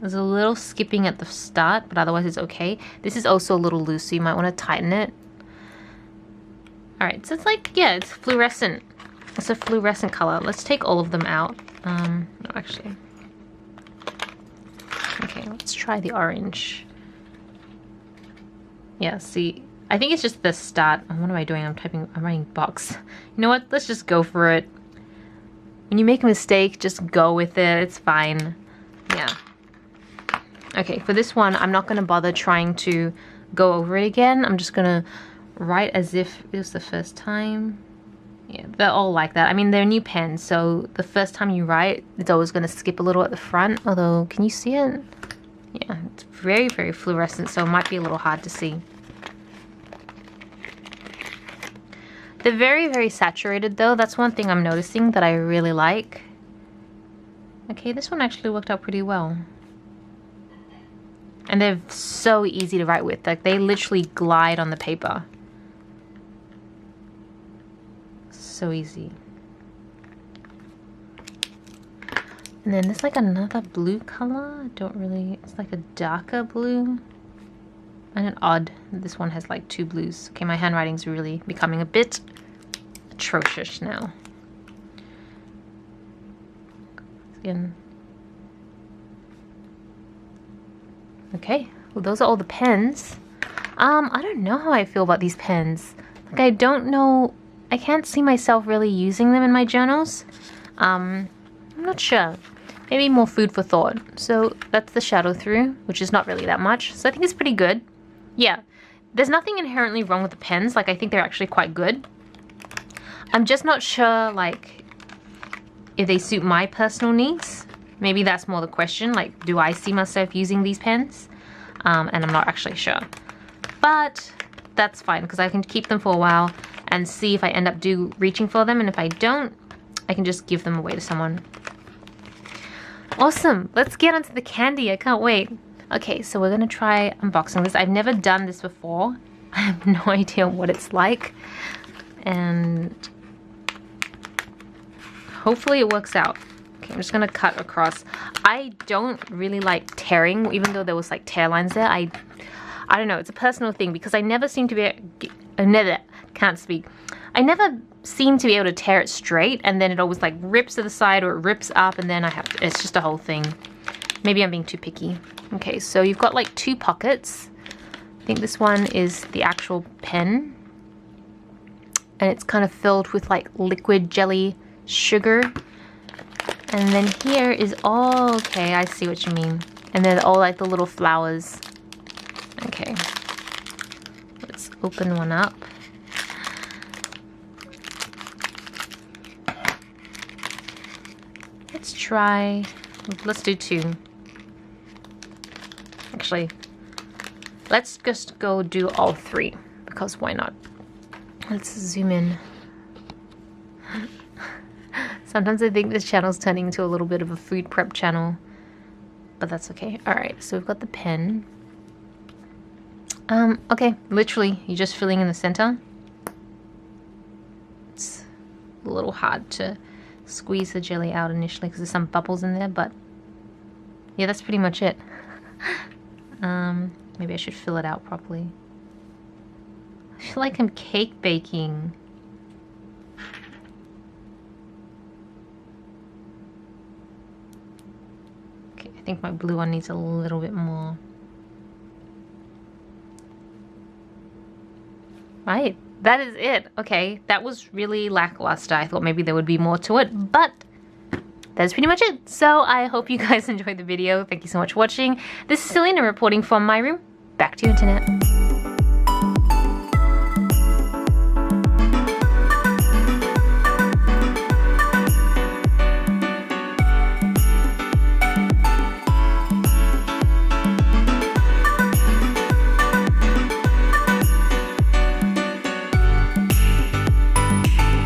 There's a little skipping at the start, but otherwise it's okay. This is also a little loose, so you might want to tighten it. Alright, so it's like, yeah, it's fluorescent. It's a fluorescent color. Let's take all of them out. No, actually. Okay, let's try the orange. Yeah, see, I think it's just the start. Oh, what am I doing? I'm writing box. You know what? Let's just go for it. When you make a mistake, just go with it. It's fine. Yeah. Okay, for this one, I'm not going to bother trying to go over it again. I'm just going to write as if it was the first time. Yeah, they're all like that. I mean, they're new pens, so the first time you write, it's always going to skip a little at the front. Although, can you see it? Yeah, it's very, very fluorescent, so it might be a little hard to see. They're very, very saturated, though. That's one thing I'm noticing that I really like. Okay, this one actually worked out pretty well. And they're so easy to write with. Like, they literally glide on the paper. So easy. And then there's like another blue color. I don't really, it's like a darker blue. And an odd, this one has like two blues. Okay, my handwriting's really becoming a bit atrocious now. Again. Okay, well those are all the pens. I don't know how I feel about these pens. Like, I don't know, I can't see myself really using them in my journals. I'm not sure. Maybe more food for thought. So that's the shadow through, which is not really that much. So I think it's pretty good. Yeah, there's nothing inherently wrong with the pens. Like, I think they're actually quite good. I'm just not sure, like, if they suit my personal needs. Maybe that's more the question. Like, do I see myself using these pens? And I'm not actually sure. But that's fine, because I can keep them for a while and see if I end up reaching for them. And if I don't, I can just give them away to someone. Awesome. Let's get onto the candy. I can't wait. Okay, so we're going to try unboxing this. I've never done this before. I have no idea what it's like. And hopefully it works out. Okay, I'm just going to cut across. I don't really like tearing, even though there was like tear lines there. I don't know. It's a personal thing because I never seem to be... I never seem to be able to tear it straight, and then it always like rips to the side or it rips up, and then I have to, it's just a whole thing. Maybe I'm being too picky. Okay, so you've got like two pockets. I think this one is the actual pen, and it's kind of filled with like liquid jelly sugar. And then here is all, okay, I see what you mean. And then all like the little flowers. Okay, let's open one up. Let's try, let's do two. Actually, let's just go do all three, because why not? Let's zoom in. Sometimes I think this channel's turning into a little bit of a food prep channel, but that's okay. Alright, so we've got the pen. Okay, literally, you're just filling in the center. It's a little hard to squeeze the jelly out initially because there's some bubbles in there, but yeah, that's pretty much it. Maybe I should fill it out properly. I feel like I'm cake baking. Okay, I think my blue one needs a little bit more. Right, that is it. Okay, that was really lackluster. I thought maybe there would be more to it, but that's pretty much it. So I hope you guys enjoyed the video. Thank you so much for watching. This is Celina reporting from my room. Back to you, internet.